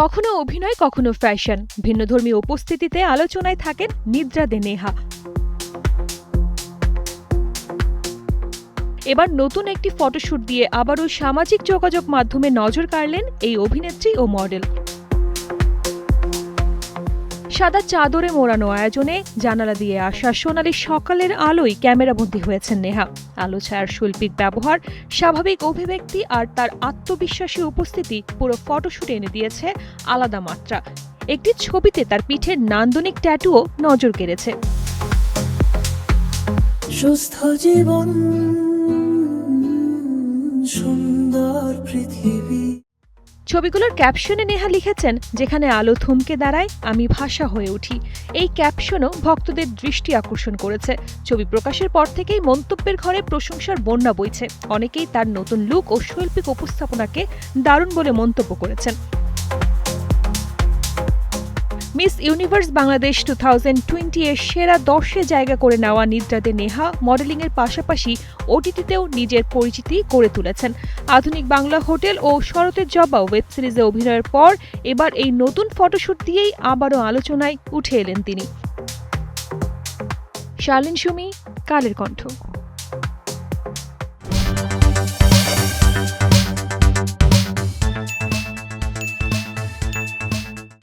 কখনো অভিনয়, কখনো ফ্যাশন, ভিন্নধর্মী উপস্থিতিতে আলোচনায় থাকেন নিদ্রা দে নেহা। এবার নতুন একটি ফটোশুট দিয়ে আবারও সামাজিক যোগাযোগ মাধ্যমে নজর কাড়লেন এই অভিনেত্রী ও মডেল। সাদা চাদরে মোড়ানো আয়োজনে জানালা দিয়ে আসা সোনালি সকালের আলোয় ক্যামেরাবন্দী হয়েছেন নেহা। আলো ছায়ার শৈল্পিক ব্যবহার, স্বাভাবিক অভিব্যক্তি আর তার আত্মবিশ্বাসী উপস্থিতি পুরো ফটোশুটে এনে দিয়েছে আলাদা মাত্রা। একটি ছবিতে তার পিঠের নান্দনিক ট্যাটুও নজর কেড়েছে। সুস্থ জীবন, সুন্দর পৃথিবী। ছবিগুলোর ক্যাপশনে নেহা লিখেছেন, যেখানে আলো থমকে দাঁড়ায় আমি ভাষা হয়ে উঠি। এই ক্যাপশনও ভক্তদের দৃষ্টি আকর্ষণ করেছে। ছবি প্রকাশের পর থেকেই মন্তব্যের ঘরে প্রশংসার বন্যা বইছে। অনেকেই তার নতুন লুক ও শৈল্পিক উপস্থাপনাকে দারুণ বলে মন্তব্য করেছেন। মিস ইউনিভার্স বাংলাদেশ 2020 এর সেরা 10-এ জায়গা করে নেওয়া নিদ্রা দে নেহা মডেলিংয়ের পাশাপাশি ওটিটিতেও নিজের পরিচিতি গড়ে তুলেছেন। আধুনিক বাংলা হোটেল ও শরতের জবা ওয়েব সিরিজে অভিনয়ের পর এবার এই নতুন ফটোশুট দিয়েই আবারও আলোচনায় উঠে এলেন তিনি। শার্লিন সুমি, কালের কণ্ঠ।